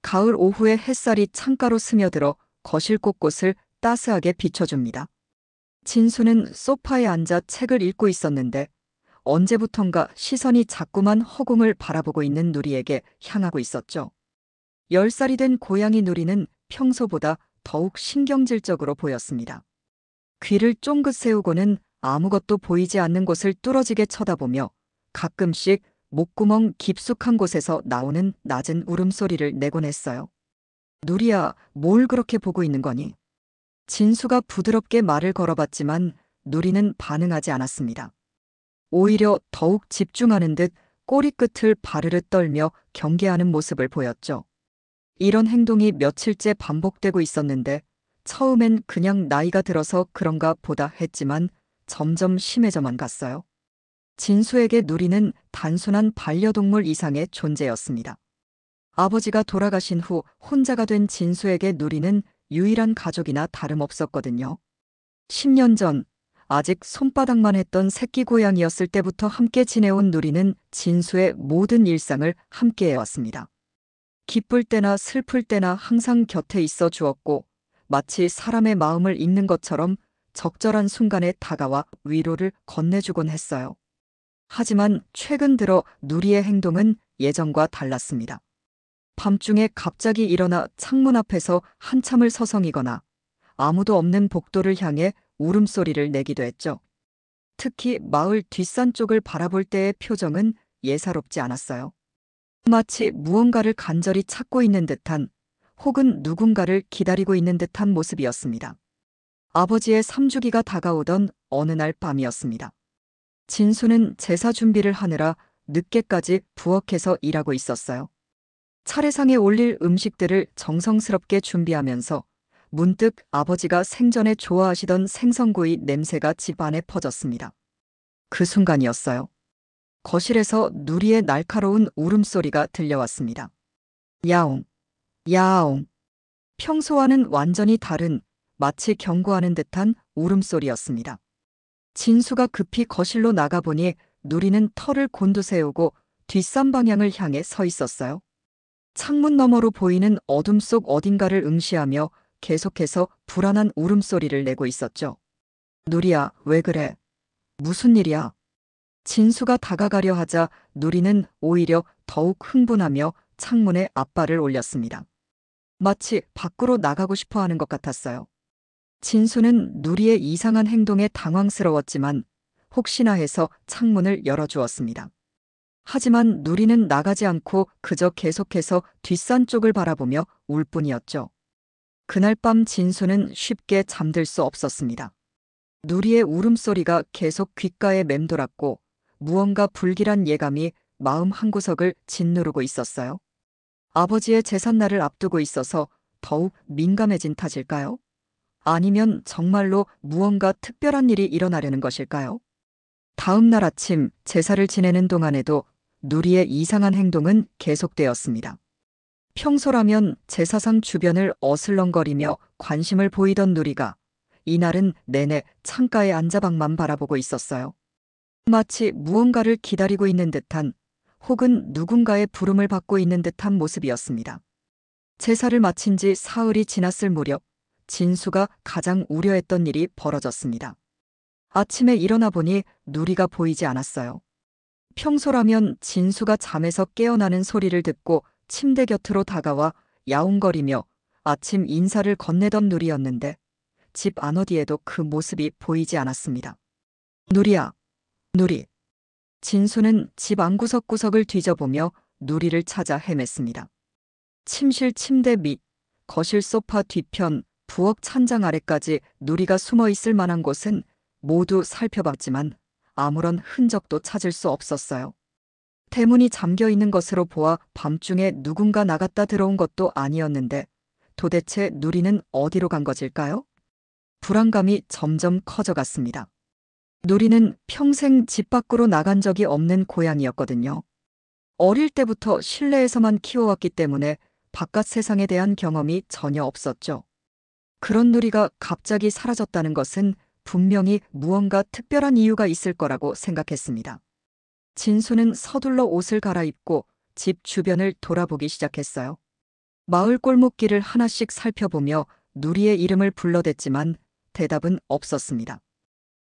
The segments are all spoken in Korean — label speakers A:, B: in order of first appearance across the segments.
A: 가을 오후에 햇살이 창가로 스며들어 거실 곳곳을 따스하게 비춰줍니다. 진수는 소파에 앉아 책을 읽고 있었는데 언제부턴가 시선이 자꾸만 허공을 바라보고 있는 누리에게 향하고 있었죠. 10살이 된 고양이 누리는 평소보다 더욱 신경질적으로 보였습니다. 귀를 쫑긋 세우고는 아무것도 보이지 않는 곳을 뚫어지게 쳐다보며 가끔씩 목구멍 깊숙한 곳에서 나오는 낮은 울음소리를 내곤 했어요. 누리야, 뭘 그렇게 보고 있는 거니? 진수가 부드럽게 말을 걸어봤지만 누리는 반응하지 않았습니다. 오히려 더욱 집중하는 듯 꼬리끝을 바르르 떨며 경계하는 모습을 보였죠. 이런 행동이 며칠째 반복되고 있었는데 처음엔 그냥 나이가 들어서 그런가 보다 했지만 점점 심해져만 갔어요. 진수에게 누리는 단순한 반려동물 이상의 존재였습니다. 아버지가 돌아가신 후 혼자가 된 진수에게 누리는 유일한 가족이나 다름없었거든요. 10년 전 아직 손바닥만 했던 새끼 고양이였을 때부터 함께 지내온 누리는 진수의 모든 일상을 함께 해왔습니다. 기쁠 때나 슬플 때나 항상 곁에 있어 주었고 마치 사람의 마음을 읽는 것처럼 적절한 순간에 다가와 위로를 건네주곤 했어요. 하지만 최근 들어 누리의 행동은 예전과 달랐습니다. 밤중에 갑자기 일어나 창문 앞에서 한참을 서성이거나 아무도 없는 복도를 향해 울음소리를 내기도 했죠. 특히 마을 뒷산 쪽을 바라볼 때의 표정은 예사롭지 않았어요. 마치 무언가를 간절히 찾고 있는 듯한 혹은 누군가를 기다리고 있는 듯한 모습이었습니다. 아버지의 3주기가 다가오던 어느 날 밤이었습니다. 진수는 제사 준비를 하느라 늦게까지 부엌에서 일하고 있었어요. 차례상에 올릴 음식들을 정성스럽게 준비하면서 문득 아버지가 생전에 좋아하시던 생선구이 냄새가 집 안에 퍼졌습니다. 그 순간이었어요. 거실에서 누리의 날카로운 울음소리가 들려왔습니다. 야옹, 야옹. 평소와는 완전히 다른 마치 경고하는 듯한 울음소리였습니다. 진수가 급히 거실로 나가보니 누리는 털을 곤두세우고 뒷산 방향을 향해 서 있었어요. 창문 너머로 보이는 어둠 속 어딘가를 응시하며 계속해서 불안한 울음소리를 내고 있었죠. 누리야, 왜 그래? 무슨 일이야? 진수가 다가가려 하자 누리는 오히려 더욱 흥분하며 창문에 앞발을 올렸습니다. 마치 밖으로 나가고 싶어 하는 것 같았어요. 진수는 누리의 이상한 행동에 당황스러웠지만 혹시나 해서 창문을 열어주었습니다. 하지만 누리는 나가지 않고 그저 계속해서 뒷산 쪽을 바라보며 울 뿐이었죠. 그날 밤 진수는 쉽게 잠들 수 없었습니다. 누리의 울음소리가 계속 귓가에 맴돌았고 무언가 불길한 예감이 마음 한구석을 짓누르고 있었어요. 아버지의 제삿날을 앞두고 있어서 더욱 민감해진 탓일까요? 아니면 정말로 무언가 특별한 일이 일어나려는 것일까요? 다음 날 아침 제사를 지내는 동안에도 누리의 이상한 행동은 계속되었습니다. 평소라면 제사상 주변을 어슬렁거리며 관심을 보이던 누리가 이날은 내내 창가에 앉아 밖만 바라보고 있었어요. 마치 무언가를 기다리고 있는 듯한 혹은 누군가의 부름을 받고 있는 듯한 모습이었습니다. 제사를 마친 지 사흘이 지났을 무렵 진수가 가장 우려했던 일이 벌어졌습니다. 아침에 일어나 보니 누리가 보이지 않았어요. 평소라면 진수가 잠에서 깨어나는 소리를 듣고 침대 곁으로 다가와 야옹거리며 아침 인사를 건네던 누리였는데 집 안 어디에도 그 모습이 보이지 않았습니다. 누리야, 누리. 진수는 집 안구석구석을 뒤져보며 누리를 찾아 헤맸습니다. 침실 침대 밑, 거실 소파 뒤편, 부엌 찬장 아래까지 누리가 숨어 있을 만한 곳은 모두 살펴봤지만 아무런 흔적도 찾을 수 없었어요. 대문이 잠겨 있는 것으로 보아 밤중에 누군가 나갔다 들어온 것도 아니었는데 도대체 누리는 어디로 간 것일까요? 불안감이 점점 커져갔습니다. 누리는 평생 집 밖으로 나간 적이 없는 고양이였거든요. 어릴 때부터 실내에서만 키워왔기 때문에 바깥 세상에 대한 경험이 전혀 없었죠. 그런 누리가 갑자기 사라졌다는 것은 분명히 무언가 특별한 이유가 있을 거라고 생각했습니다. 진수는 서둘러 옷을 갈아입고 집 주변을 돌아보기 시작했어요. 마을 골목길을 하나씩 살펴보며 누리의 이름을 불러댔지만 대답은 없었습니다.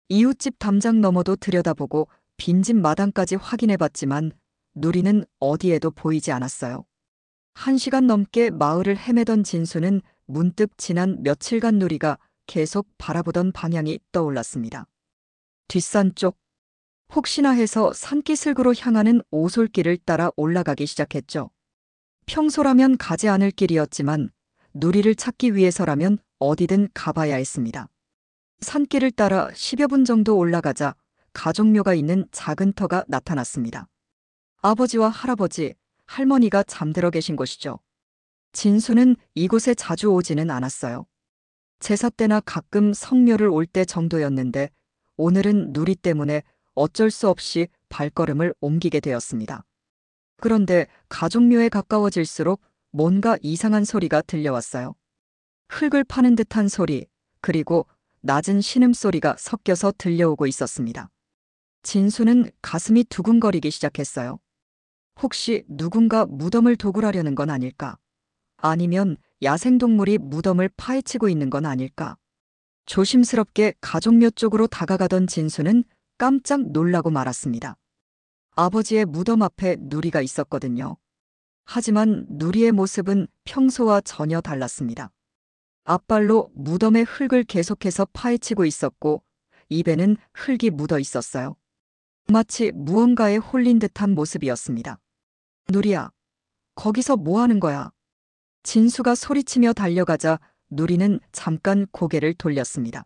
A: 이웃집 담장 너머도 들여다보고 빈집 마당까지 확인해봤지만 누리는 어디에도 보이지 않았어요. 1시간 넘게 마을을 헤매던 진수는 문득 지난 며칠간 누리가 계속 바라보던 방향이 떠올랐습니다. 뒷산 쪽. 혹시나 해서 산기슭으로 향하는 오솔길을 따라 올라가기 시작했죠. 평소라면 가지 않을 길이었지만 누리를 찾기 위해서라면 어디든 가봐야 했습니다. 산길을 따라 10여 분 정도 올라가자 가족묘가 있는 작은 터가 나타났습니다. 아버지와 할아버지, 할머니가 잠들어 계신 곳이죠. 진수는 이곳에 자주 오지는 않았어요. 제사 때나 가끔 성묘를 올 때 정도였는데 오늘은 누리 때문에 어쩔 수 없이 발걸음을 옮기게 되었습니다. 그런데 가족묘에 가까워질수록 뭔가 이상한 소리가 들려왔어요. 흙을 파는 듯한 소리, 그리고 낮은 신음소리가 섞여서 들려오고 있었습니다. 진수는 가슴이 두근거리기 시작했어요. 혹시 누군가 무덤을 도굴하려는 건 아닐까? 아니면 야생동물이 무덤을 파헤치고 있는 건 아닐까? 조심스럽게 가족묘 쪽으로 다가가던 진수는 깜짝 놀라고 말았습니다. 아버지의 무덤 앞에 누리가 있었거든요. 하지만 누리의 모습은 평소와 전혀 달랐습니다. 앞발로 무덤의 흙을 계속해서 파헤치고 있었고 입에는 흙이 묻어 있었어요. 마치 무언가에 홀린 듯한 모습이었습니다. 누리야, 거기서 뭐 하는 거야? 진수가 소리치며 달려가자 누리는 잠깐 고개를 돌렸습니다.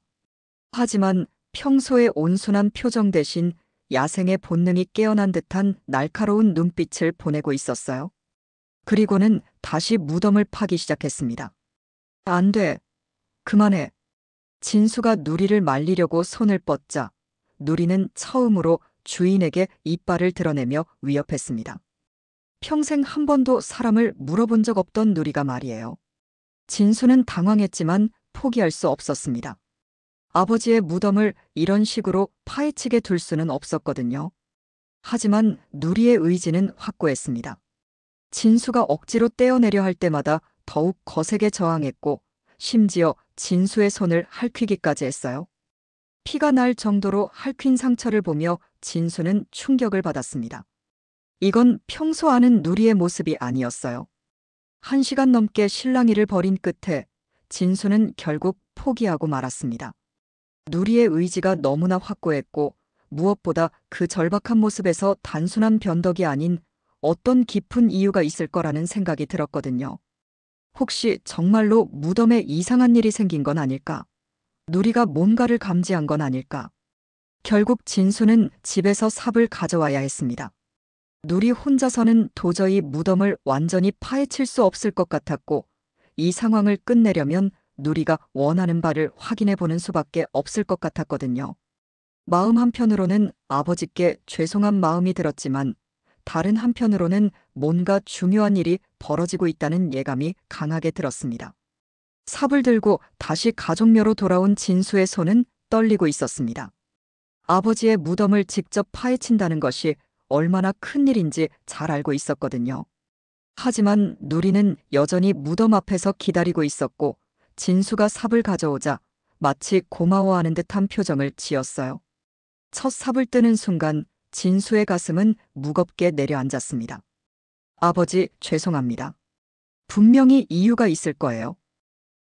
A: 하지만 평소의 온순한 표정 대신 야생의 본능이 깨어난 듯한 날카로운 눈빛을 보내고 있었어요. 그리고는 다시 무덤을 파기 시작했습니다. 안 돼. 그만해. 진수가 누리를 말리려고 손을 뻗자 누리는 처음으로 주인에게 이빨을 드러내며 위협했습니다. 평생 한 번도 사람을 물어본 적 없던 누리가 말이에요. 진수는 당황했지만 포기할 수 없었습니다. 아버지의 무덤을 이런 식으로 파헤치게 둘 수는 없었거든요. 하지만 누리의 의지는 확고했습니다. 진수가 억지로 떼어내려 할 때마다 더욱 거세게 저항했고 심지어 진수의 손을 핥히기까지 했어요. 피가 날 정도로 핥힌 상처를 보며 진수는 충격을 받았습니다. 이건 평소 아는 누리의 모습이 아니었어요. 1시간 넘게 실랑이를 벌인 끝에 진수는 결국 포기하고 말았습니다. 누리의 의지가 너무나 확고했고 무엇보다 그 절박한 모습에서 단순한 변덕이 아닌 어떤 깊은 이유가 있을 거라는 생각이 들었거든요. 혹시 정말로 무덤에 이상한 일이 생긴 건 아닐까? 누리가 뭔가를 감지한 건 아닐까? 결국 진수는 집에서 삽을 가져와야 했습니다. 누리 혼자서는 도저히 무덤을 완전히 파헤칠 수 없을 것 같았고 이 상황을 끝내려면 누리가 원하는 바를 확인해 보는 수밖에 없을 것 같았거든요. 마음 한편으로는 아버지께 죄송한 마음이 들었지만 다른 한편으로는 뭔가 중요한 일이 벌어지고 있다는 예감이 강하게 들었습니다. 삽을 들고 다시 가족묘로 돌아온 진수의 손은 떨리고 있었습니다. 아버지의 무덤을 직접 파헤친다는 것이 얼마나 큰 일인지 잘 알고 있었거든요. 하지만 누리는 여전히 무덤 앞에서 기다리고 있었고 진수가 삽을 가져오자 마치 고마워하는 듯한 표정을 지었어요. 첫 삽을 뜨는 순간 진수의 가슴은 무겁게 내려앉았습니다. 아버지, 죄송합니다. 분명히 이유가 있을 거예요.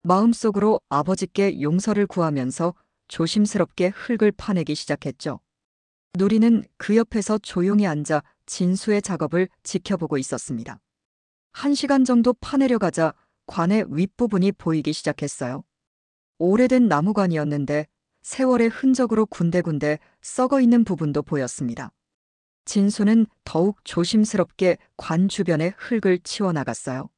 A: 마음속으로 아버지께 용서를 구하면서 조심스럽게 흙을 파내기 시작했죠. 누리는 그 옆에서 조용히 앉아 진수의 작업을 지켜보고 있었습니다. 1시간 정도 파내려가자 관의 윗부분이 보이기 시작했어요. 오래된 나무관이었는데 세월의 흔적으로 군데군데 썩어 있는 부분도 보였습니다. 진수는 더욱 조심스럽게 관 주변의 흙을 치워나갔어요.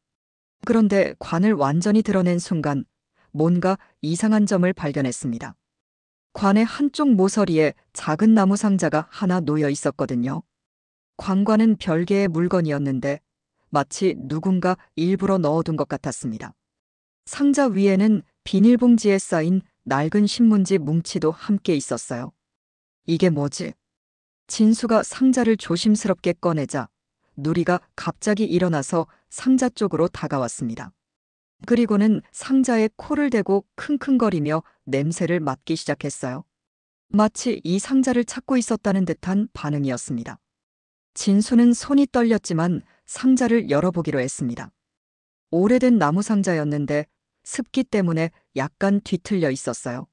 A: 그런데 관을 완전히 드러낸 순간 뭔가 이상한 점을 발견했습니다. 관의 한쪽 모서리에 작은 나무 상자가 하나 놓여 있었거든요. 관과는 별개의 물건이었는데 마치 누군가 일부러 넣어둔 것 같았습니다. 상자 위에는 비닐봉지에 쌓인 낡은 신문지 뭉치도 함께 있었어요. 이게 뭐지? 진수가 상자를 조심스럽게 꺼내자 누리가 갑자기 일어나서 상자 쪽으로 다가왔습니다. 그리고는 상자에 코를 대고 킁킁거리며 냄새를 맡기 시작했어요. 마치 이 상자를 찾고 있었다는 듯한 반응이었습니다. 진수는 손이 떨렸지만 상자를 열어보기로 했습니다. 오래된 나무 상자였는데 습기 때문에 약간 뒤틀려 있었어요.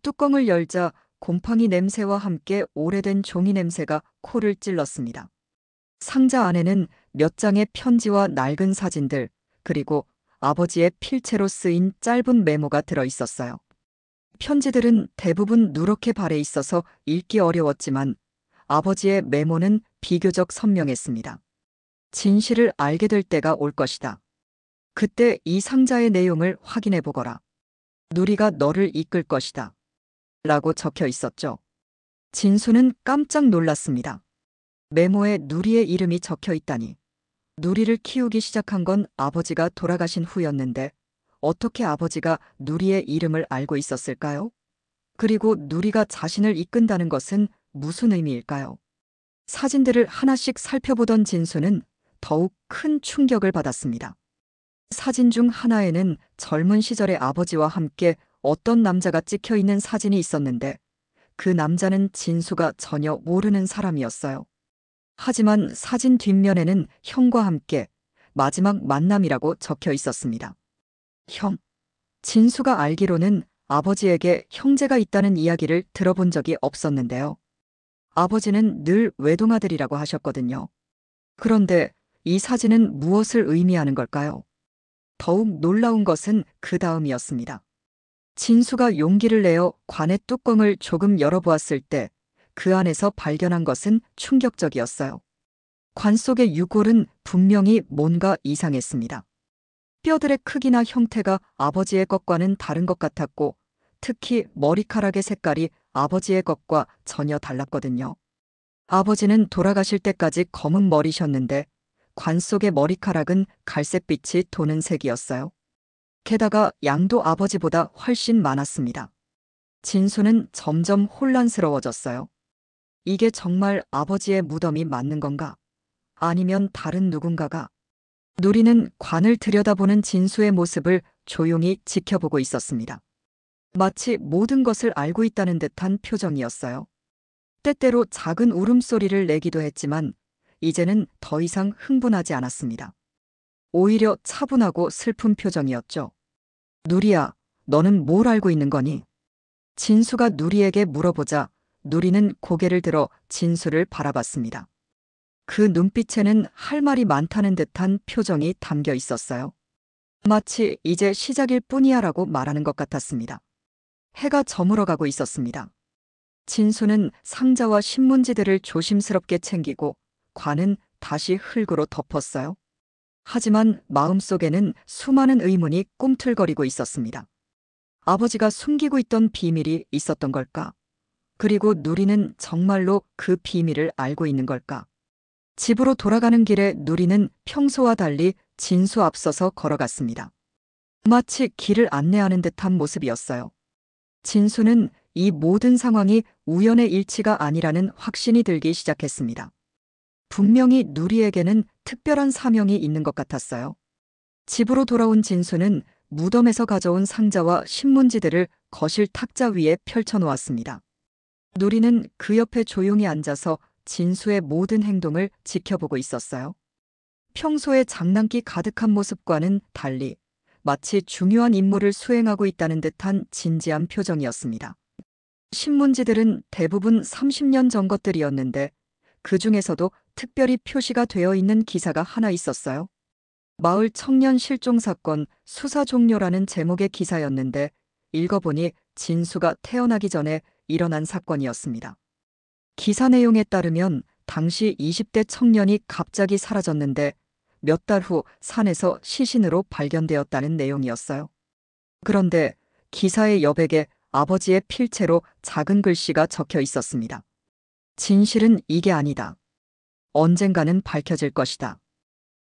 A: 뚜껑을 열자 곰팡이 냄새와 함께 오래된 종이 냄새가 코를 찔렀습니다. 상자 안에는 몇 장의 편지와 낡은 사진들, 그리고 아버지의 필체로 쓰인 짧은 메모가 들어 있었어요. 편지들은 대부분 누렇게 발해 있어서 읽기 어려웠지만 아버지의 메모는 비교적 선명했습니다. 진실을 알게 될 때가 올 것이다. 그때 이 상자의 내용을 확인해 보거라. 누리가 너를 이끌 것이다. 라고 적혀 있었죠. 진수는 깜짝 놀랐습니다. 메모에 누리의 이름이 적혀 있다니. 누리를 키우기 시작한 건 아버지가 돌아가신 후였는데 어떻게 아버지가 누리의 이름을 알고 있었을까요? 그리고 누리가 자신을 이끈다는 것은 무슨 의미일까요? 사진들을 하나씩 살펴보던 진수는 더욱 큰 충격을 받았습니다. 사진 중 하나에는 젊은 시절의 아버지와 함께 어떤 남자가 찍혀 있는 사진이 있었는데 그 남자는 진수가 전혀 모르는 사람이었어요. 하지만 사진 뒷면에는 형과 함께 마지막 만남이라고 적혀 있었습니다. 형. 진수가 알기로는 아버지에게 형제가 있다는 이야기를 들어본 적이 없었는데요. 아버지는 늘 외동아들이라고 하셨거든요. 그런데 이 사진은 무엇을 의미하는 걸까요? 더욱 놀라운 것은 그 다음이었습니다. 진수가 용기를 내어 관의 뚜껑을 조금 열어보았을 때 그 안에서 발견한 것은 충격적이었어요. 관 속의 유골은 분명히 뭔가 이상했습니다. 뼈들의 크기나 형태가 아버지의 것과는 다른 것 같았고 특히 머리카락의 색깔이 아버지의 것과 전혀 달랐거든요. 아버지는 돌아가실 때까지 검은 머리셨는데 관 속의 머리카락은 갈색빛이 도는 색이었어요. 게다가 양도 아버지보다 훨씬 많았습니다. 진수는 점점 혼란스러워졌어요. 이게 정말 아버지의 무덤이 맞는 건가? 아니면 다른 누군가가? 누리는 관을 들여다보는 진수의 모습을 조용히 지켜보고 있었습니다. 마치 모든 것을 알고 있다는 듯한 표정이었어요. 때때로 작은 울음소리를 내기도 했지만 이제는 더 이상 흥분하지 않았습니다. 오히려 차분하고 슬픈 표정이었죠. 누리야, 너는 뭘 알고 있는 거니? 진수가 누리에게 물어보자 누리는 고개를 들어 진수를 바라봤습니다. 그 눈빛에는 할 말이 많다는 듯한 표정이 담겨 있었어요. 마치 이제 시작일 뿐이야라고 말하는 것 같았습니다. 해가 저물어가고 있었습니다. 진수는 상자와 신문지들을 조심스럽게 챙기고 관은 다시 흙으로 덮었어요. 하지만 마음속에는 수많은 의문이 꿈틀거리고 있었습니다. 아버지가 숨기고 있던 비밀이 있었던 걸까? 그리고 누리는 정말로 그 비밀을 알고 있는 걸까? 집으로 돌아가는 길에 누리는 평소와 달리 진수 앞서서 걸어갔습니다. 마치 길을 안내하는 듯한 모습이었어요. 진수는 이 모든 상황이 우연의 일치가 아니라는 확신이 들기 시작했습니다. 분명히 누리에게는 특별한 사명이 있는 것 같았어요. 집으로 돌아온 진수는 무덤에서 가져온 상자와 신문지들을 거실 탁자 위에 펼쳐놓았습니다. 누리는 그 옆에 조용히 앉아서 진수의 모든 행동을 지켜보고 있었어요. 평소에 장난기 가득한 모습과는 달리 마치 중요한 임무를 수행하고 있다는 듯한 진지한 표정이었습니다. 신문지들은 대부분 30년 전 것들이었는데 그 중에서도 특별히 표시가 되어 있는 기사가 하나 있었어요. 마을 청년 실종 사건 수사 종료라는 제목의 기사였는데 읽어보니 진수가 태어나기 전에 일어난 사건이었습니다. 기사 내용에 따르면 당시 20대 청년이 갑자기 사라졌는데 몇 달 후 산에서 시신으로 발견되었다는 내용이었어요. 그런데 기사의 여백에 아버지의 필체로 작은 글씨가 적혀 있었습니다. 진실은 이게 아니다. 언젠가는 밝혀질 것이다.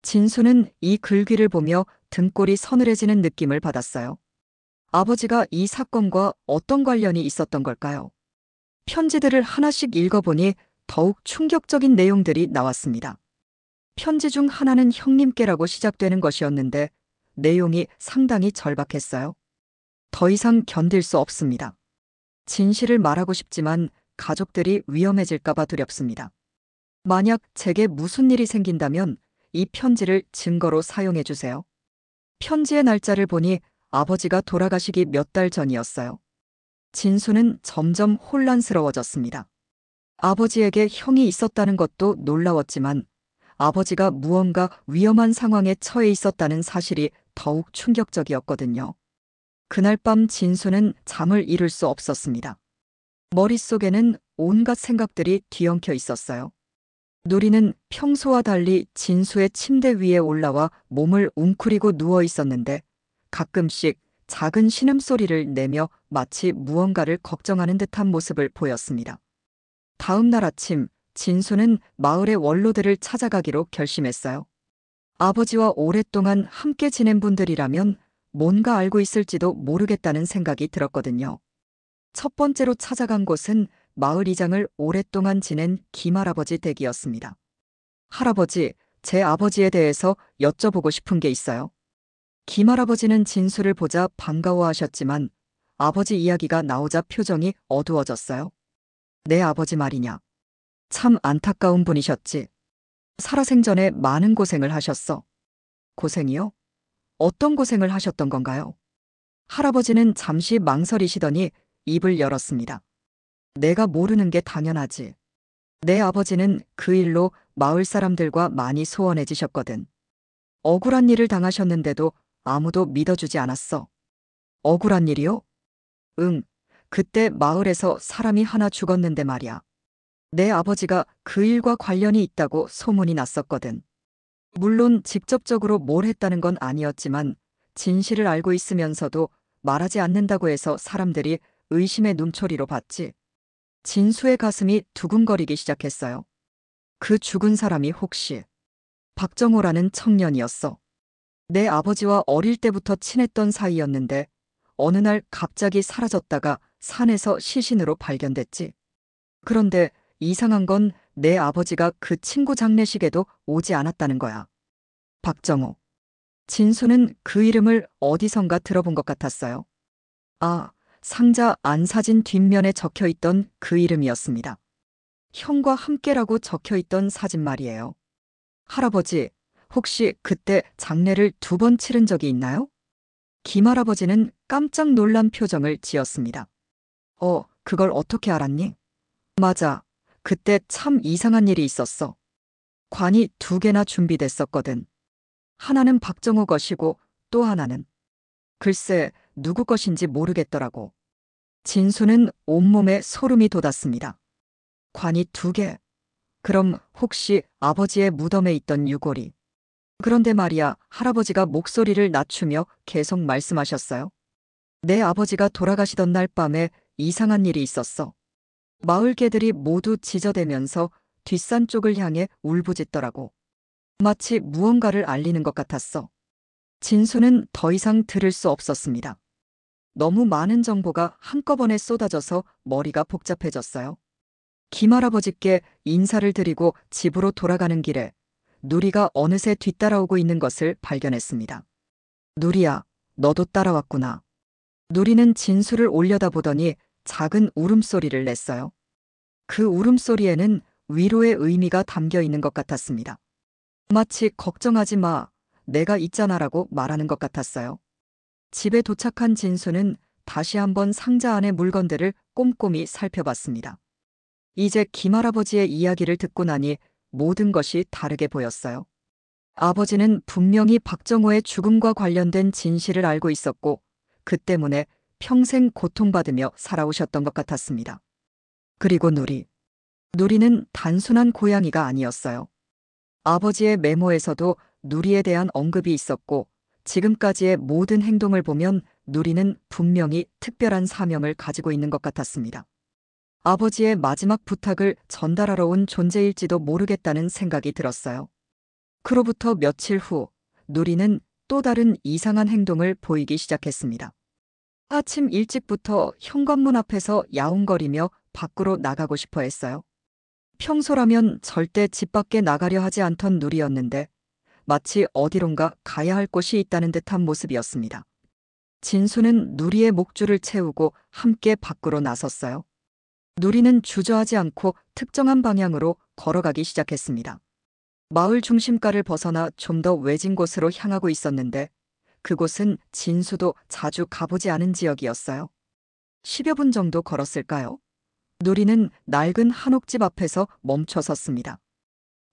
A: 진수는 이 글귀를 보며 등골이 서늘해지는 느낌을 받았어요. 아버지가 이 사건과 어떤 관련이 있었던 걸까요? 편지들을 하나씩 읽어보니 더욱 충격적인 내용들이 나왔습니다. 편지 중 하나는 형님께라고 시작되는 것이었는데 내용이 상당히 절박했어요. 더 이상 견딜 수 없습니다. 진실을 말하고 싶지만 가족들이 위험해질까봐 두렵습니다. 만약 제게 무슨 일이 생긴다면 이 편지를 증거로 사용해 주세요. 편지의 날짜를 보니 아버지가 돌아가시기 몇 달 전이었어요. 진수는 점점 혼란스러워졌습니다. 아버지에게 형이 있었다는 것도 놀라웠지만 아버지가 무언가 위험한 상황에 처해 있었다는 사실이 더욱 충격적이었거든요. 그날 밤 진수는 잠을 이룰 수 없었습니다. 머릿속에는 온갖 생각들이 뒤엉켜 있었어요. 누리는 평소와 달리 진수의 침대 위에 올라와 몸을 웅크리고 누워 있었는데 가끔씩 작은 신음소리를 내며 마치 무언가를 걱정하는 듯한 모습을 보였습니다. 다음 날 아침 진수는 마을의 원로들을 찾아가기로 결심했어요. 아버지와 오랫동안 함께 지낸 분들이라면 뭔가 알고 있을지도 모르겠다는 생각이 들었거든요. 첫 번째로 찾아간 곳은 마을 이장을 오랫동안 지낸 김할아버지 댁이었습니다. 할아버지, 제 아버지에 대해서 여쭤보고 싶은 게 있어요. 김할아버지는 진수를 보자 반가워하셨지만 아버지 이야기가 나오자 표정이 어두워졌어요. 내 아버지 말이냐. 참 안타까운 분이셨지. 살아생전에 많은 고생을 하셨어. 고생이요? 어떤 고생을 하셨던 건가요? 할아버지는 잠시 망설이시더니 입을 열었습니다. 내가 모르는 게 당연하지. 내 아버지는 그 일로 마을 사람들과 많이 소원해지셨거든. 억울한 일을 당하셨는데도 아무도 믿어주지 않았어. 억울한 일이요? 응, 그때 마을에서 사람이 하나 죽었는데 말이야. 내 아버지가 그 일과 관련이 있다고 소문이 났었거든. 물론 직접적으로 뭘 했다는 건 아니었지만 진실을 알고 있으면서도 말하지 않는다고 해서 사람들이 의심의 눈초리로 봤지. 진수의 가슴이 두근거리기 시작했어요. 그 죽은 사람이 혹시 박정호라는 청년이었어. 내 아버지와 어릴 때부터 친했던 사이였는데 어느 날 갑자기 사라졌다가 산에서 시신으로 발견됐지. 그런데 이상한 건 내 아버지가 그 친구 장례식에도 오지 않았다는 거야. 박정호. 진수는 그 이름을 어디선가 들어본 것 같았어요. 아, 상자 안 사진 뒷면에 적혀있던 그 이름이었습니다. 형과 함께라고 적혀있던 사진 말이에요. 할아버지, 혹시 그때 장례를 2번 치른 적이 있나요? 김할아버지는 깜짝 놀란 표정을 지었습니다. 그걸 어떻게 알았니? 맞아. 그때 참 이상한 일이 있었어. 관이 2개나 준비됐었거든. 하나는 박정호 것이고 또 하나는 글쎄 누구 것인지 모르겠더라고. 진수는 온몸에 소름이 돋았습니다. 관이 2개. 그럼 혹시 아버지의 무덤에 있던 유골이. 그런데 말이야, 할아버지가 목소리를 낮추며 계속 말씀하셨어요. 내 아버지가 돌아가시던 날 밤에 이상한 일이 있었어. 마을 개들이 모두 짖어대면서 뒷산 쪽을 향해 울부짖더라고. 마치 무언가를 알리는 것 같았어. 진수는 더 이상 들을 수 없었습니다. 너무 많은 정보가 한꺼번에 쏟아져서 머리가 복잡해졌어요. 김할아버지께 인사를 드리고 집으로 돌아가는 길에 누리가 어느새 뒤따라오고 있는 것을 발견했습니다. 누리야, 너도 따라왔구나. 누리는 진수를 올려다보더니 작은 울음소리를 냈어요. 그 울음소리에는 위로의 의미가 담겨 있는 것 같았습니다. 마치 걱정하지 마, 내가 있잖아라고 말하는 것 같았어요. 집에 도착한 진수는 다시 한번 상자 안의 물건들을 꼼꼼히 살펴봤습니다. 이제 김할아버지의 이야기를 듣고 나니 모든 것이 다르게 보였어요. 아버지는 분명히 박정호의 죽음과 관련된 진실을 알고 있었고 그 때문에 평생 고통받으며 살아오셨던 것 같았습니다. 그리고 누리는 단순한 고양이가 아니었어요. 아버지의 메모에서도 누리에 대한 언급이 있었고 지금까지의 모든 행동을 보면 누리는 분명히 특별한 사명을 가지고 있는 것 같았습니다. 아버지의 마지막 부탁을 전달하러 온 존재일지도 모르겠다는 생각이 들었어요. 그로부터 며칠 후 누리는 또 다른 이상한 행동을 보이기 시작했습니다. 아침 일찍부터 현관문 앞에서 야옹거리며 밖으로 나가고 싶어 했어요. 평소라면 절대 집 밖에 나가려 하지 않던 누리였는데 마치 어디론가 가야 할 곳이 있다는 듯한 모습이었습니다. 진수는 누리의 목줄을 채우고 함께 밖으로 나섰어요. 누리는 주저하지 않고 특정한 방향으로 걸어가기 시작했습니다. 마을 중심가를 벗어나 좀 더 외진 곳으로 향하고 있었는데 그곳은 진수도 자주 가보지 않은 지역이었어요. 10여 분 정도 걸었을까요? 누리는 낡은 한옥집 앞에서 멈춰 섰습니다.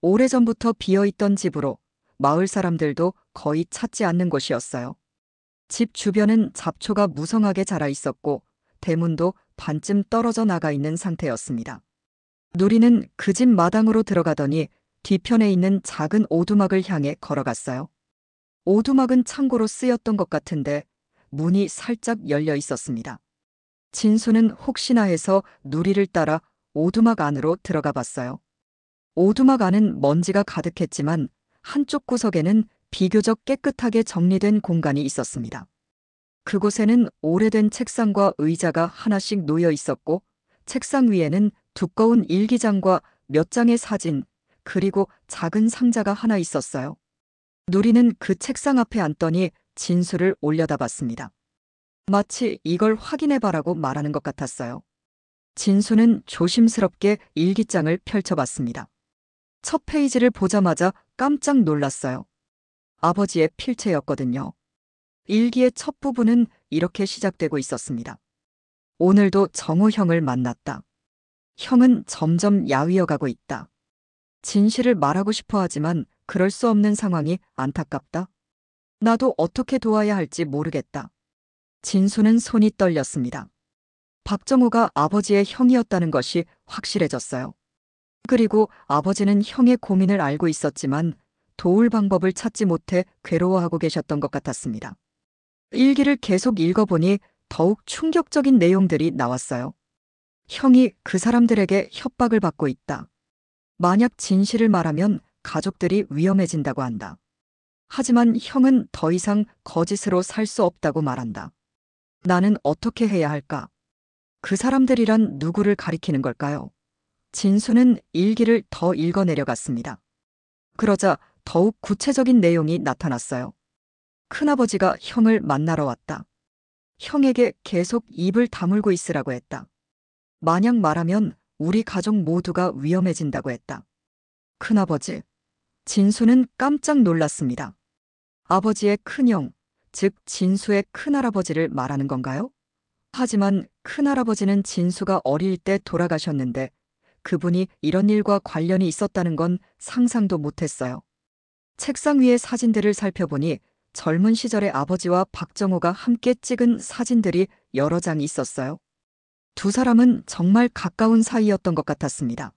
A: 오래전부터 비어있던 집으로 마을 사람들도 거의 찾지 않는 곳이었어요. 집 주변은 잡초가 무성하게 자라 있었고 대문도 반쯤 떨어져 나가 있는 상태였습니다. 누리는 그 집 마당으로 들어가더니 뒤편에 있는 작은 오두막을 향해 걸어갔어요. 오두막은 창고로 쓰였던 것 같은데 문이 살짝 열려 있었습니다. 진수는 혹시나 해서 누리를 따라 오두막 안으로 들어가 봤어요. 오두막 안은 먼지가 가득했지만 한쪽 구석에는 비교적 깨끗하게 정리된 공간이 있었습니다. 그곳에는 오래된 책상과 의자가 하나씩 놓여 있었고 책상 위에는 두꺼운 일기장과 몇 장의 사진, 그리고 작은 상자가 하나 있었어요. 누리는 그 책상 앞에 앉더니 진수를 올려다봤습니다. 마치 이걸 확인해봐라고 말하는 것 같았어요. 진수는 조심스럽게 일기장을 펼쳐봤습니다. 첫 페이지를 보자마자 깜짝 놀랐어요. 아버지의 필체였거든요. 일기의 첫 부분은 이렇게 시작되고 있었습니다. 오늘도 정우 형을 만났다. 형은 점점 야위어가고 있다. 진실을 말하고 싶어 하지만 그럴 수 없는 상황이 안타깝다. 나도 어떻게 도와야 할지 모르겠다. 진수는 손이 떨렸습니다. 박정호가 아버지의 형이었다는 것이 확실해졌어요. 그리고 아버지는 형의 고민을 알고 있었지만 도울 방법을 찾지 못해 괴로워하고 계셨던 것 같았습니다. 일기를 계속 읽어보니 더욱 충격적인 내용들이 나왔어요. 형이 그 사람들에게 협박을 받고 있다. 만약 진실을 말하면 가족들이 위험해진다고 한다. 하지만 형은 더 이상 거짓으로 살 수 없다고 말한다. 나는 어떻게 해야 할까? 그 사람들이란 누구를 가리키는 걸까요? 진수는 일기를 더 읽어내려갔습니다. 그러자 더욱 구체적인 내용이 나타났어요. 큰아버지가 형을 만나러 왔다. 형에게 계속 입을 다물고 있으라고 했다. 만약 말하면 우리 가족 모두가 위험해진다고 했다. 큰아버지. 진수는 깜짝 놀랐습니다. 아버지의 큰형, 즉 진수의 큰할아버지를 말하는 건가요? 하지만 큰할아버지는 진수가 어릴 때 돌아가셨는데 그분이 이런 일과 관련이 있었다는 건 상상도 못했어요. 책상 위의 사진들을 살펴보니 젊은 시절의 아버지와 박정호가 함께 찍은 사진들이 여러 장 있었어요. 두 사람은 정말 가까운 사이였던 것 같았습니다.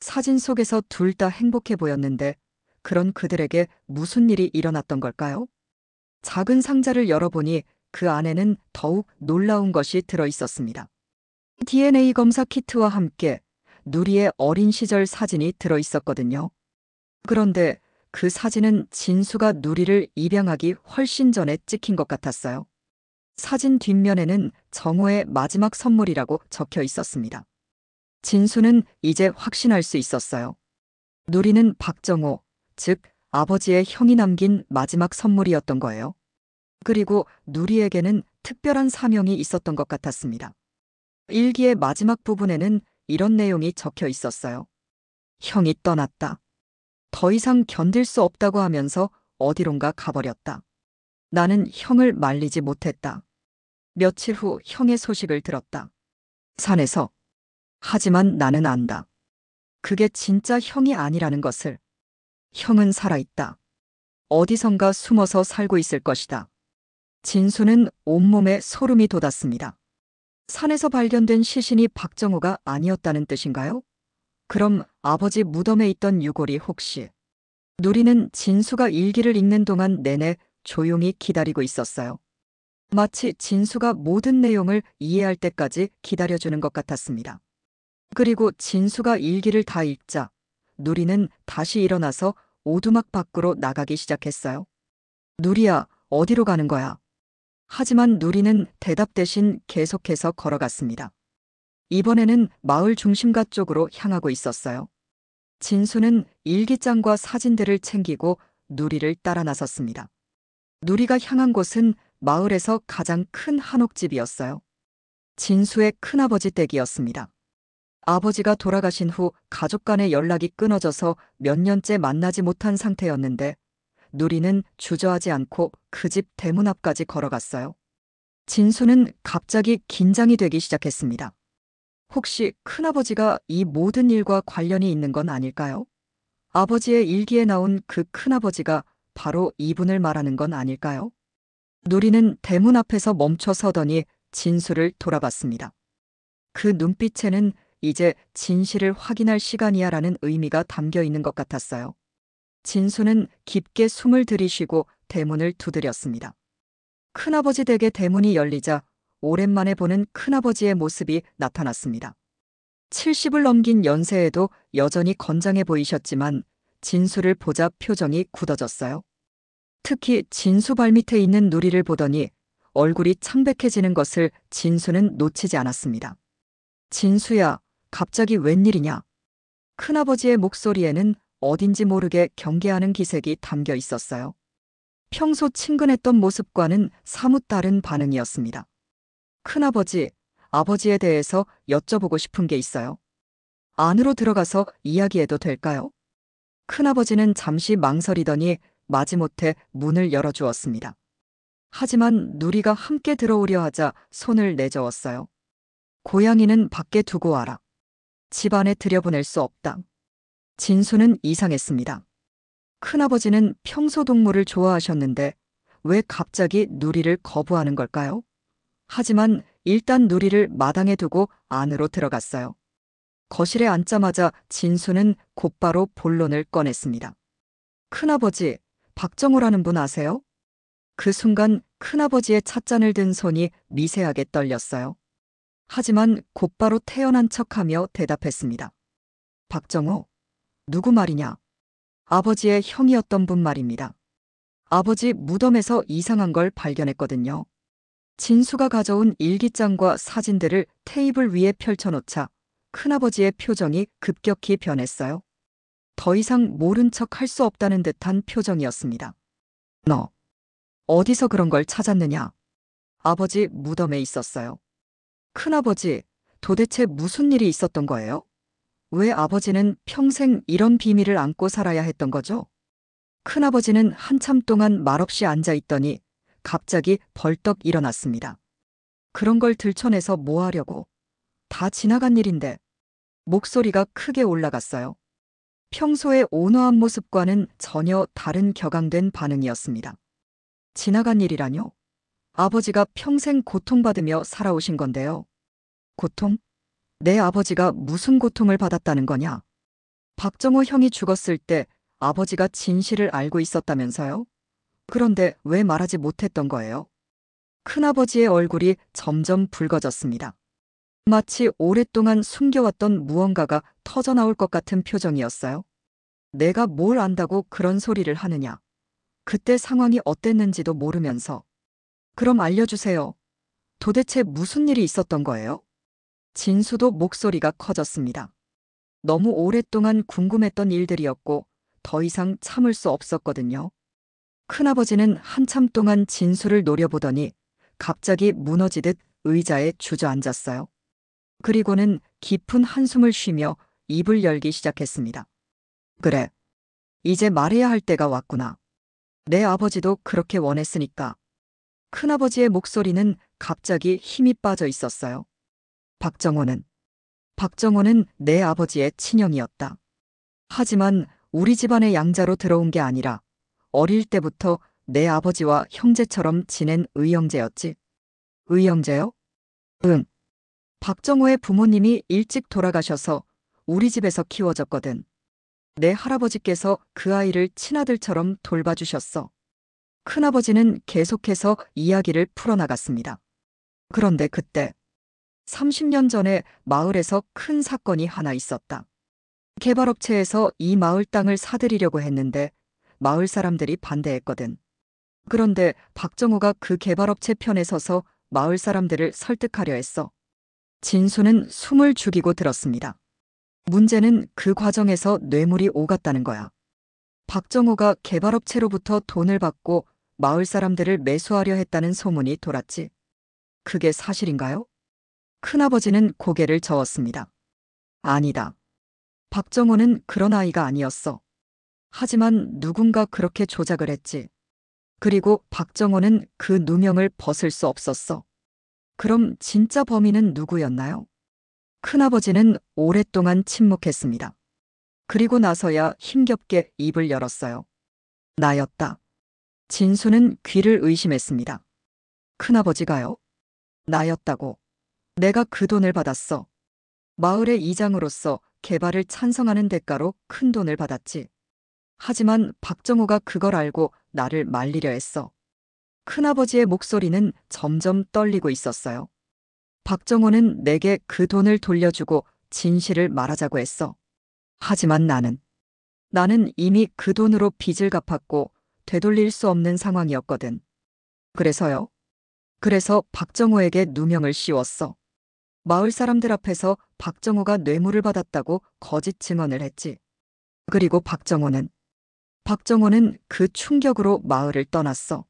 A: 사진 속에서 둘 다 행복해 보였는데 그런 그들에게 무슨 일이 일어났던 걸까요? 작은 상자를 열어보니 그 안에는 더욱 놀라운 것이 들어 있었습니다. DNA 검사 키트와 함께 누리의 어린 시절 사진이 들어 있었거든요. 그런데 그 사진은 진수가 누리를 입양하기 훨씬 전에 찍힌 것 같았어요. 사진 뒷면에는 정호의 마지막 선물이라고 적혀 있었습니다. 진수는 이제 확신할 수 있었어요. 누리는 박정호, 즉 아버지의 형이 남긴 마지막 선물이었던 거예요. 그리고 누리에게는 특별한 사명이 있었던 것 같았습니다. 일기의 마지막 부분에는 이런 내용이 적혀 있었어요. 형이 떠났다. 더 이상 견딜 수 없다고 하면서 어디론가 가버렸다. 나는 형을 말리지 못했다. 며칠 후 형의 소식을 들었다. 산에서. 하지만 나는 안다. 그게 진짜 형이 아니라는 것을. 형은 살아있다. 어디선가 숨어서 살고 있을 것이다. 진수는 온몸에 소름이 돋았습니다. 산에서 발견된 시신이 박정호가 아니었다는 뜻인가요? 그럼 아버지 무덤에 있던 유골이 혹시... 누리는 진수가 일기를 읽는 동안 내내 조용히 기다리고 있었어요. 마치 진수가 모든 내용을 이해할 때까지 기다려주는 것 같았습니다. 그리고 진수가 일기를 다 읽자 누리는 다시 일어나서 오두막 밖으로 나가기 시작했어요. 누리야, 어디로 가는 거야? 하지만 누리는 대답 대신 계속해서 걸어갔습니다. 이번에는 마을 중심가 쪽으로 향하고 있었어요. 진수는 일기장과 사진들을 챙기고 누리를 따라 나섰습니다. 누리가 향한 곳은 마을에서 가장 큰 한옥집이었어요. 진수의 큰아버지 댁이었습니다. 아버지가 돌아가신 후 가족 간의 연락이 끊어져서 몇 년째 만나지 못한 상태였는데 누리는 주저하지 않고 그 집 대문 앞까지 걸어갔어요. 진수는 갑자기 긴장이 되기 시작했습니다. 혹시 큰아버지가 이 모든 일과 관련이 있는 건 아닐까요? 아버지의 일기에 나온 그 큰아버지가 바로 이분을 말하는 건 아닐까요? 누리는 대문 앞에서 멈춰 서더니 진수를 돌아봤습니다. 그 눈빛에는 이제 진실을 확인할 시간이야라는 의미가 담겨 있는 것 같았어요. 진수는 깊게 숨을 들이쉬고 대문을 두드렸습니다. 큰아버지 댁의 대문이 열리자 오랜만에 보는 큰아버지의 모습이 나타났습니다. 70을 넘긴 연세에도 여전히 건장해 보이셨지만 진수를 보자 표정이 굳어졌어요. 특히 진수 발밑에 있는 누리를 보더니 얼굴이 창백해지는 것을 진수는 놓치지 않았습니다. 진수야, 갑자기 웬일이냐? 큰아버지의 목소리에는 어딘지 모르게 경계하는 기색이 담겨 있었어요. 평소 친근했던 모습과는 사뭇 다른 반응이었습니다. 큰아버지, 아버지에 대해서 여쭤보고 싶은 게 있어요. 안으로 들어가서 이야기해도 될까요? 큰아버지는 잠시 망설이더니 마지못해 문을 열어주었습니다. 하지만 누리가 함께 들어오려 하자 손을 내저었어요. 고양이는 밖에 두고 와라. 집 안에 들여보낼 수 없다. 진수는 이상했습니다. 큰아버지는 평소 동물을 좋아하셨는데 왜 갑자기 누리를 거부하는 걸까요? 하지만 일단 누리를 마당에 두고 안으로 들어갔어요. 거실에 앉자마자 진수는 곧바로 본론을 꺼냈습니다. 큰아버지, 박정호라는 분 아세요? 그 순간 큰아버지의 찻잔을 든 손이 미세하게 떨렸어요. 하지만 곧바로 태연한 척하며 대답했습니다. 박정호, 누구 말이냐? 아버지의 형이었던 분 말입니다. 아버지 무덤에서 이상한 걸 발견했거든요. 진수가 가져온 일기장과 사진들을 테이블 위에 펼쳐놓자 큰아버지의 표정이 급격히 변했어요. 더 이상 모른 척 할 수 없다는 듯한 표정이었습니다. 너, 어디서 그런 걸 찾았느냐? 아버지 무덤에 있었어요. 큰아버지, 도대체 무슨 일이 있었던 거예요? 왜 아버지는 평생 이런 비밀을 안고 살아야 했던 거죠? 큰아버지는 한참 동안 말없이 앉아 있더니 갑자기 벌떡 일어났습니다. 그런 걸 들춰내서 뭐 하려고? 다 지나간 일인데. 목소리가 크게 올라갔어요. 평소의 온화한 모습과는 전혀 다른 격앙된 반응이었습니다. 지나간 일이라뇨? 아버지가 평생 고통받으며 살아오신 건데요. 고통? 내 아버지가 무슨 고통을 받았다는 거냐? 박정호 형이 죽었을 때 아버지가 진실을 알고 있었다면서요? 그런데 왜 말하지 못했던 거예요? 큰아버지의 얼굴이 점점 붉어졌습니다. 마치 오랫동안 숨겨왔던 무언가가 터져나올 것 같은 표정이었어요. 내가 뭘 안다고 그런 소리를 하느냐? 그때 상황이 어땠는지도 모르면서. 그럼 알려주세요. 도대체 무슨 일이 있었던 거예요? 진수도 목소리가 커졌습니다. 너무 오랫동안 궁금했던 일들이었고 더 이상 참을 수 없었거든요. 큰아버지는 한참 동안 진수를 노려보더니 갑자기 무너지듯 의자에 주저앉았어요. 그리고는 깊은 한숨을 쉬며 입을 열기 시작했습니다. 그래, 이제 말해야 할 때가 왔구나. 내 아버지도 그렇게 원했으니까. 큰아버지의 목소리는 갑자기 힘이 빠져 있었어요. 박정호는 내 아버지의 친형이었다. 하지만 우리 집안의 양자로 들어온 게 아니라 어릴 때부터 내 아버지와 형제처럼 지낸 의형제였지. 의형제요? 응. 박정호의 부모님이 일찍 돌아가셔서 우리 집에서 키워졌거든. 내 할아버지께서 그 아이를 친아들처럼 돌봐주셨어. 큰아버지는 계속해서 이야기를 풀어나갔습니다. 그런데 그때 30년 전에 마을에서 큰 사건이 하나 있었다. 개발업체에서 이 마을 땅을 사들이려고 했는데 마을 사람들이 반대했거든. 그런데 박정호가 그 개발업체 편에 서서 마을 사람들을 설득하려 했어. 진수는 숨을 죽이고 들었습니다. 문제는 그 과정에서 뇌물이 오갔다는 거야. 박정호가 개발업체로부터 돈을 받고 마을 사람들을 매수하려 했다는 소문이 돌았지. 그게 사실인가요? 큰아버지는 고개를 저었습니다. 아니다. 박정호는 그런 아이가 아니었어. 하지만 누군가 그렇게 조작을 했지. 그리고 박정호는 그 누명을 벗을 수 없었어. 그럼 진짜 범인은 누구였나요? 큰아버지는 오랫동안 침묵했습니다. 그리고 나서야 힘겹게 입을 열었어요. 나였다. 진수는 귀를 의심했습니다. 큰아버지가요? 나였다고. 내가 그 돈을 받았어. 마을의 이장으로서 개발을 찬성하는 대가로 큰 돈을 받았지. 하지만 박정호가 그걸 알고 나를 말리려 했어. 큰아버지의 목소리는 점점 떨리고 있었어요. 박정호는 내게 그 돈을 돌려주고 진실을 말하자고 했어. 하지만 나는 이미 그 돈으로 빚을 갚았고 되돌릴 수 없는 상황이었거든. 그래서요. 그래서 박정호에게 누명을 씌웠어. 마을 사람들 앞에서 박정호가 뇌물을 받았다고 거짓 증언을 했지. 그리고 박정호는 그 충격으로 마을을 떠났어.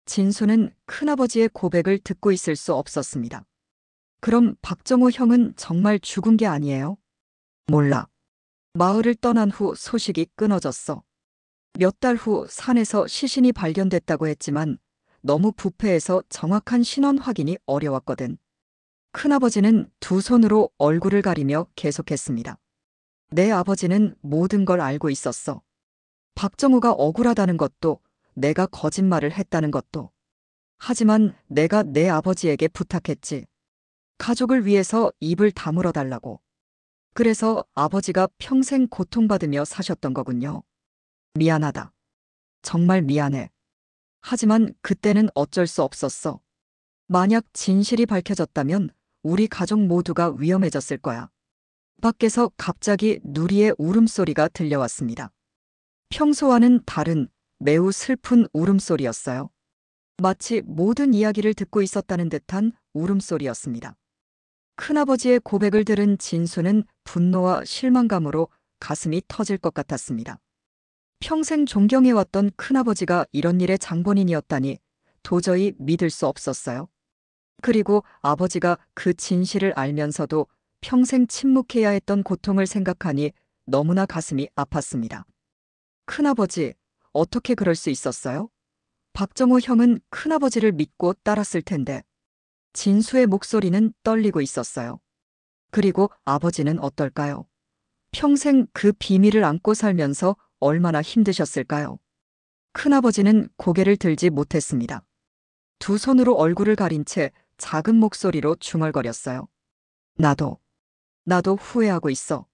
A: 진수는 큰아버지의 고백을 듣고 있을 수 없었습니다. 그럼 박정호 형은 정말 죽은 게 아니에요? 몰라. 마을을 떠난 후 소식이 끊어졌어. 몇 달 후 산에서 시신이 발견됐다고 했지만 너무 부패해서 정확한 신원 확인이 어려웠거든. 큰아버지는 두 손으로 얼굴을 가리며 계속했습니다. 내 아버지는 모든 걸 알고 있었어. 박정호가 억울하다는 것도, 내가 거짓말을 했다는 것도. 하지만 내가 내 아버지에게 부탁했지. 가족을 위해서 입을 다물어 달라고. 그래서 아버지가 평생 고통받으며 사셨던 거군요. 미안하다. 정말 미안해. 하지만 그때는 어쩔 수 없었어. 만약 진실이 밝혀졌다면 우리 가족 모두가 위험해졌을 거야. 밖에서 갑자기 누리의 울음소리가 들려왔습니다. 평소와는 다른 매우 슬픈 울음소리였어요. 마치 모든 이야기를 듣고 있었다는 듯한 울음소리였습니다. 큰아버지의 고백을 들은 진수는 분노와 실망감으로 가슴이 터질 것 같았습니다. 평생 존경해왔던 큰아버지가 이런 일의 장본인이었다니 도저히 믿을 수 없었어요. 그리고 아버지가 그 진실을 알면서도 평생 침묵해야 했던 고통을 생각하니 너무나 가슴이 아팠습니다. 큰아버지, 어떻게 그럴 수 있었어요? 박정호 형은 큰아버지를 믿고 따랐을 텐데. 진수의 목소리는 떨리고 있었어요. 그리고 아버지는 어떨까요? 평생 그 비밀을 안고 살면서 얼마나 힘드셨을까요? 큰아버지는 고개를 들지 못했습니다. 두 손으로 얼굴을 가린 채 작은 목소리로 중얼거렸어요. 나도 후회하고 있어.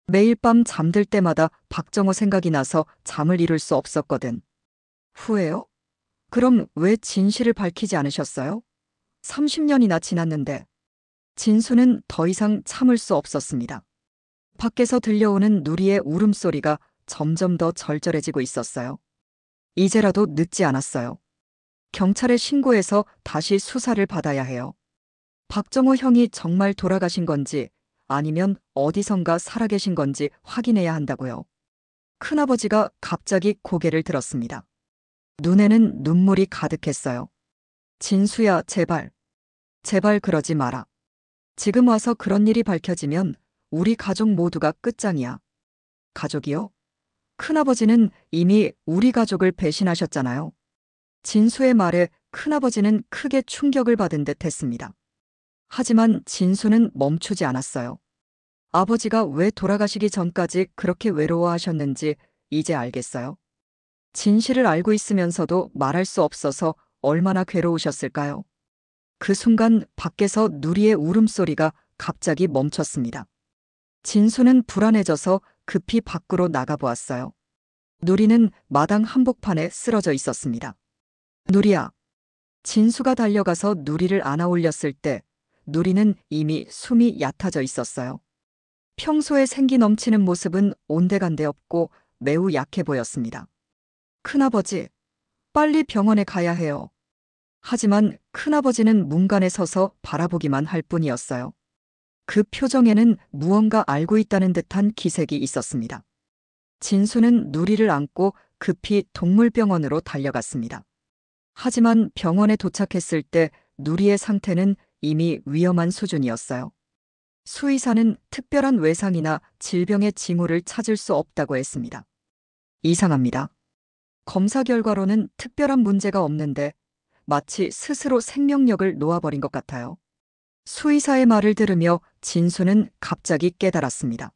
A: 매일 밤 잠들 때마다 박정호 생각이 나서 잠을 이룰 수 없었거든. 후회요? 그럼 왜 진실을 밝히지 않으셨어요? 30년이나 지났는데. 진수는 더 이상 참을 수 없었습니다. 밖에서 들려오는 누리의 울음소리가 점점 더 절절해지고 있었어요. 이제라도 늦지 않았어요. 경찰에 신고해서 다시 수사를 받아야 해요. 박정호 형이 정말 돌아가신 건지 아니면 어디선가 살아계신 건지 확인해야 한다고요. 큰아버지가 갑자기 고개를 들었습니다. 눈에는 눈물이 가득했어요. 진수야, 제발 그러지 마라. 지금 와서 그런 일이 밝혀지면 우리 가족 모두가 끝장이야. 가족이요? 큰아버지는 이미 우리 가족을 배신하셨잖아요. 진수의 말에 큰아버지는 크게 충격을 받은 듯 했습니다. 하지만 진수는 멈추지 않았어요. 아버지가 왜 돌아가시기 전까지 그렇게 외로워하셨는지 이제 알겠어요. 진실을 알고 있으면서도 말할 수 없어서 얼마나 괴로우셨을까요? 그 순간 밖에서 누리의 울음소리가 갑자기 멈췄습니다. 진수는 불안해져서 급히 밖으로 나가보았어요. 누리는 마당 한복판에 쓰러져 있었습니다. 누리야. 진수가 달려가서 누리를 안아 올렸을 때 누리는 이미 숨이 얕아져 있었어요. 평소에 생기 넘치는 모습은 온데간데 없고 매우 약해 보였습니다. 큰아버지, 빨리 병원에 가야 해요. 하지만 큰아버지는 문간에 서서 바라보기만 할 뿐이었어요. 그 표정에는 무언가 알고 있다는 듯한 기색이 있었습니다. 진수는 누리를 안고 급히 동물병원으로 달려갔습니다. 하지만 병원에 도착했을 때 누리의 상태는 이미 위험한 수준이었어요. 수의사는 특별한 외상이나 질병의 징후를 찾을 수 없다고 했습니다. 이상합니다. 검사 결과로는 특별한 문제가 없는데 마치 스스로 생명력을 놓아버린 것 같아요. 수의사의 말을 들으며 진수는 갑자기 깨달았습니다.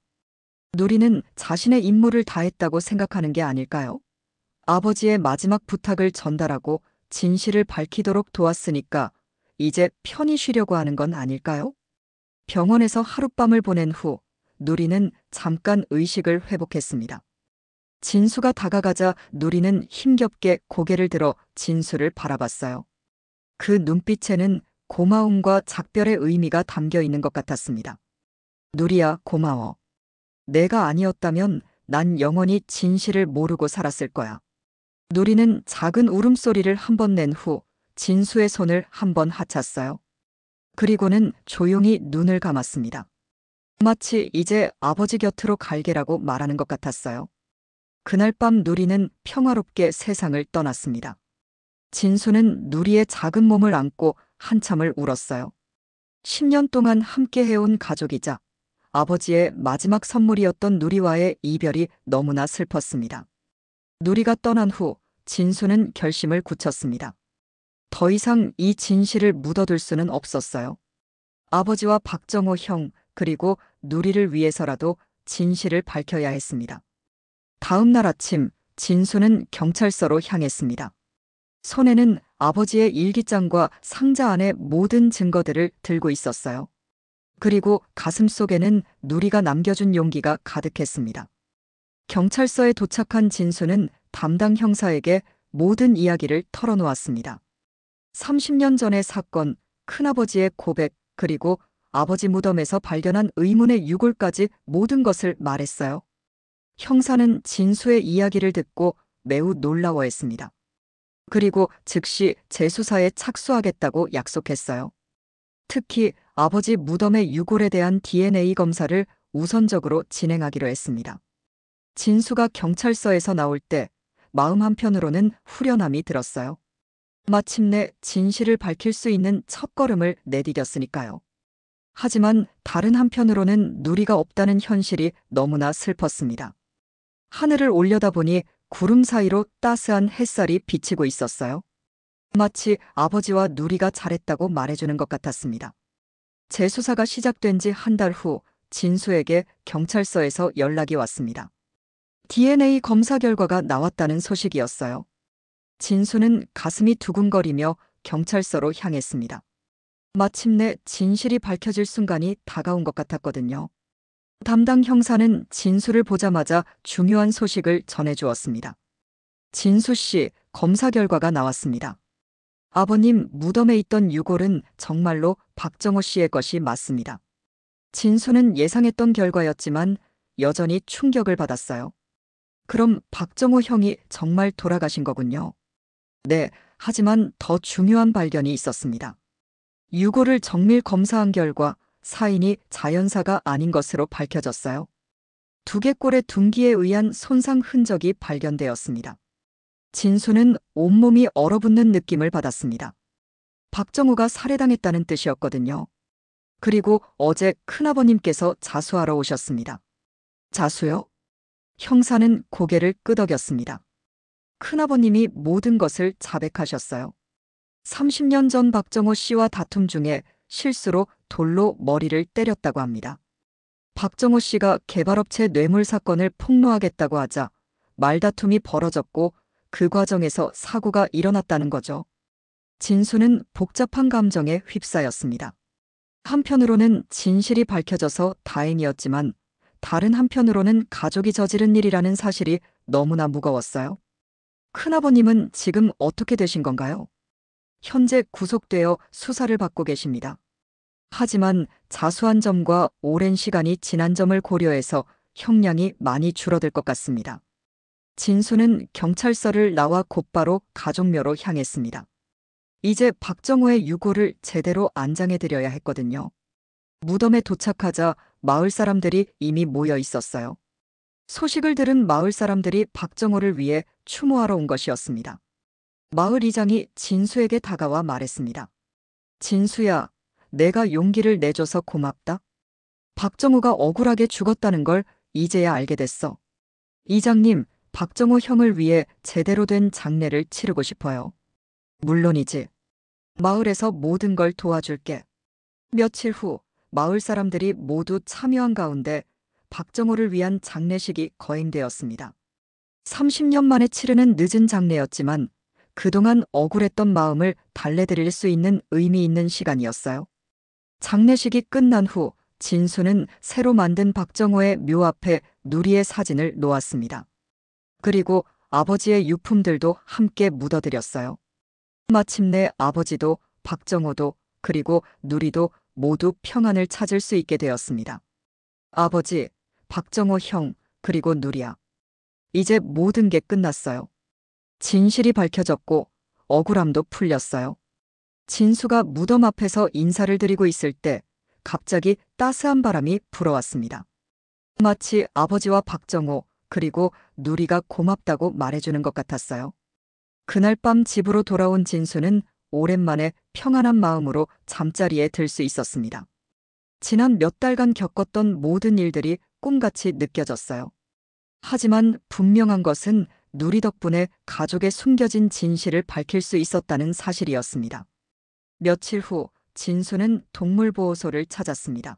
A: 누리는 자신의 임무를 다했다고 생각하는 게 아닐까요? 아버지의 마지막 부탁을 전달하고 진실을 밝히도록 도왔으니까 이제 편히 쉬려고 하는 건 아닐까요? 병원에서 하룻밤을 보낸 후 누리는 잠깐 의식을 회복했습니다. 진수가 다가가자 누리는 힘겹게 고개를 들어 진수를 바라봤어요. 그 눈빛에는 고마움과 작별의 의미가 담겨 있는 것 같았습니다. 누리야, 고마워. 내가 아니었다면 난 영원히 진실을 모르고 살았을 거야. 누리는 작은 울음소리를 한 번 낸 후 진수의 손을 한 번 하찼어요. 그리고는 조용히 눈을 감았습니다. 마치 이제 아버지 곁으로 갈게라고 말하는 것 같았어요. 그날 밤 누리는 평화롭게 세상을 떠났습니다. 진수는 누리의 작은 몸을 안고 한참을 울었어요. 10년 동안 함께 해온 가족이자 아버지의 마지막 선물이었던 누리와의 이별이 너무나 슬펐습니다. 누리가 떠난 후 진수는 결심을 굳혔습니다. 더 이상 이 진실을 묻어둘 수는 없었어요. 아버지와 박정호 형, 그리고 누리를 위해서라도 진실을 밝혀야 했습니다. 다음 날 아침, 진수는 경찰서로 향했습니다. 손에는 아버지의 일기장과 상자 안의 모든 증거들을 들고 있었어요. 그리고 가슴속에는 누리가 남겨준 용기가 가득했습니다. 경찰서에 도착한 진수는 담당 형사에게 모든 이야기를 털어놓았습니다. 30년 전의 사건, 큰아버지의 고백, 그리고 아버지 무덤에서 발견한 의문의 유골까지 모든 것을 말했어요. 형사는 진수의 이야기를 듣고 매우 놀라워했습니다. 그리고 즉시 재수사에 착수하겠다고 약속했어요. 특히 아버지 무덤의 유골에 대한 DNA 검사를 우선적으로 진행하기로 했습니다. 진수가 경찰서에서 나올 때 마음 한편으로는 후련함이 들었어요. 마침내 진실을 밝힐 수 있는 첫걸음을 내디뎠으니까요. 하지만 다른 한편으로는 누리가 없다는 현실이 너무나 슬펐습니다. 하늘을 올려다보니 구름 사이로 따스한 햇살이 비치고 있었어요. 마치 아버지와 누리가 잘했다고 말해주는 것 같았습니다. 재수사가 시작된 지 한 달 후 진수에게 경찰서에서 연락이 왔습니다. DNA 검사 결과가 나왔다는 소식이었어요. 진수는 가슴이 두근거리며 경찰서로 향했습니다. 마침내 진실이 밝혀질 순간이 다가온 것 같았거든요. 담당 형사는 진수를 보자마자 중요한 소식을 전해주었습니다. 진수 씨, 검사 결과가 나왔습니다. 아버님 무덤에 있던 유골은 정말로 박정호 씨의 것이 맞습니다. 진수는 예상했던 결과였지만 여전히 충격을 받았어요. 그럼 박정호 형이 정말 돌아가신 거군요. 네, 하지만 더 중요한 발견이 있었습니다. 유골을 정밀 검사한 결과 사인이 자연사가 아닌 것으로 밝혀졌어요. 두개골의 둔기에 의한 손상 흔적이 발견되었습니다. 진수는 온몸이 얼어붙는 느낌을 받았습니다. 박정호가 살해당했다는 뜻이었거든요. 그리고 어제 큰아버님께서 자수하러 오셨습니다. 자수요? 형사는 고개를 끄덕였습니다. 큰아버님이 모든 것을 자백하셨어요. 30년 전 박정호 씨와 다툼 중에 실수로 돌로 머리를 때렸다고 합니다. 박정호 씨가 개발업체 뇌물 사건을 폭로하겠다고 하자 말다툼이 벌어졌고 그 과정에서 사고가 일어났다는 거죠. 진수는 복잡한 감정에 휩싸였습니다. 한편으로는 진실이 밝혀져서 다행이었지만 다른 한편으로는 가족이 저지른 일이라는 사실이 너무나 무거웠어요. 큰아버님은 지금 어떻게 되신 건가요? 현재 구속되어 수사를 받고 계십니다. 하지만 자수한 점과 오랜 시간이 지난 점을 고려해서 형량이 많이 줄어들 것 같습니다. 진수는 경찰서를 나와 곧바로 가족묘로 향했습니다. 이제 박정호의 유골을 제대로 안장해드려야 했거든요. 무덤에 도착하자 마을 사람들이 이미 모여 있었어요. 소식을 들은 마을 사람들이 박정호를 위해 추모하러 온 것이었습니다. 마을 이장이 진수에게 다가와 말했습니다. 진수야, 내가 용기를 내줘서 고맙다. 박정호가 억울하게 죽었다는 걸 이제야 알게 됐어. 이장님, 박정호 형을 위해 제대로 된 장례를 치르고 싶어요. 물론이지. 마을에서 모든 걸 도와줄게. 며칠 후 마을 사람들이 모두 참여한 가운데 박정호를 위한 장례식이 거행되었습니다. 30년 만에 치르는 늦은 장례였지만 그동안 억울했던 마음을 달래드릴 수 있는 의미 있는 시간이었어요. 장례식이 끝난 후 진수는 새로 만든 박정호의 묘 앞에 누리의 사진을 놓았습니다. 그리고 아버지의 유품들도 함께 묻어드렸어요. 마침내 아버지도 박정호도 그리고 누리도 모두 평안을 찾을 수 있게 되었습니다. 아버지, 박정호 형, 그리고 누리야. 이제 모든 게 끝났어요. 진실이 밝혀졌고 억울함도 풀렸어요. 진수가 무덤 앞에서 인사를 드리고 있을 때 갑자기 따스한 바람이 불어왔습니다. 마치 아버지와 박정호 그리고 누리가 고맙다고 말해주는 것 같았어요. 그날 밤 집으로 돌아온 진수는 오랜만에 평안한 마음으로 잠자리에 들 수 있었습니다. 지난 몇 달간 겪었던 모든 일들이 꿈같이 느껴졌어요. 하지만 분명한 것은 누리 덕분에 가족의 숨겨진 진실을 밝힐 수 있었다는 사실이었습니다. 며칠 후 진수는 동물보호소를 찾았습니다.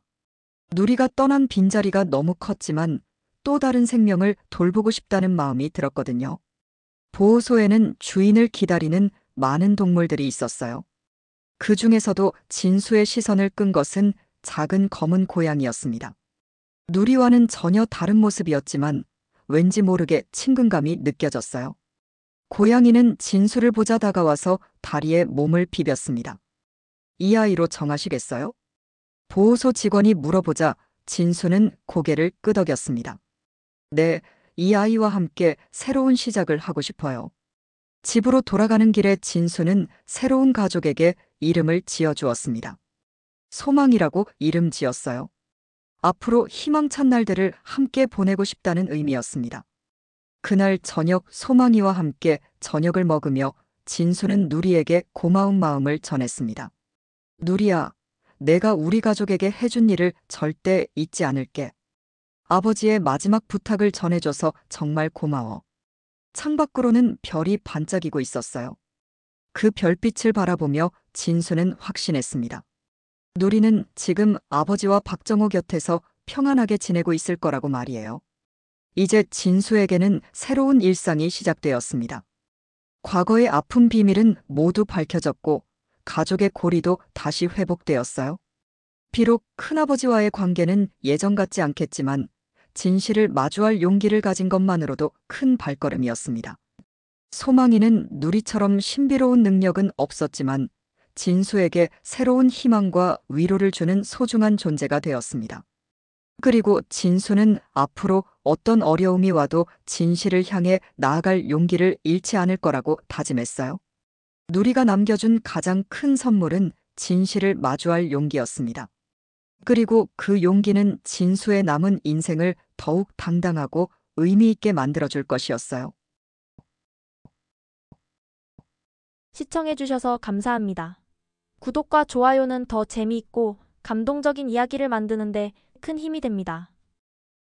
A: 누리가 떠난 빈자리가 너무 컸지만 또 다른 생명을 돌보고 싶다는 마음이 들었거든요. 보호소에는 주인을 기다리는 많은 동물들이 있었어요. 그 중에서도 진수의 시선을 끈 것은 작은 검은 고양이였습니다. 누리와는 전혀 다른 모습이었지만 왠지 모르게 친근감이 느껴졌어요. 고양이는 진수를 보자 다가와서 다리에 몸을 비볐습니다. 이 아이로 정하시겠어요? 보호소 직원이 물어보자 진수는 고개를 끄덕였습니다. 네, 이 아이와 함께 새로운 시작을 하고 싶어요. 집으로 돌아가는 길에 진수는 새로운 가족에게 이름을 지어주었습니다. 소망이라고 이름 지었어요. 앞으로 희망찬 날들을 함께 보내고 싶다는 의미였습니다. 그날 저녁 소망이와 함께 저녁을 먹으며 진수는 누리에게 고마운 마음을 전했습니다. 누리야, 내가 우리 가족에게 해준 일을 절대 잊지 않을게. 아버지의 마지막 부탁을 전해줘서 정말 고마워. 창밖으로는 별이 반짝이고 있었어요. 그 별빛을 바라보며 진수는 확신했습니다. 누리는 지금 아버지와 박정호 곁에서 평안하게 지내고 있을 거라고 말이에요. 이제 진수에게는 새로운 일상이 시작되었습니다. 과거의 아픈 비밀은 모두 밝혀졌고 가족의 고리도 다시 회복되었어요. 비록 큰아버지와의 관계는 예전 같지 않겠지만 진실을 마주할 용기를 가진 것만으로도 큰 발걸음이었습니다. 소망이는 누리처럼 신비로운 능력은 없었지만 진수에게 새로운 희망과 위로를 주는 소중한 존재가 되었습니다. 그리고 진수는 앞으로 어떤 어려움이 와도 진실을 향해 나아갈 용기를 잃지 않을 거라고 다짐했어요. 누리가 남겨준 가장 큰 선물은 진실을 마주할 용기였습니다. 그리고 그 용기는 진수의 남은 인생을 더욱 당당하고 의미 있게 만들어줄 것이었어요.
B: 시청해주셔서 감사합니다. 구독과 좋아요는 더 재미있고 감동적인 이야기를 만드는데 큰 힘이 됩니다.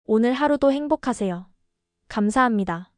B: 오늘 하루도 행복하세요. 감사합니다.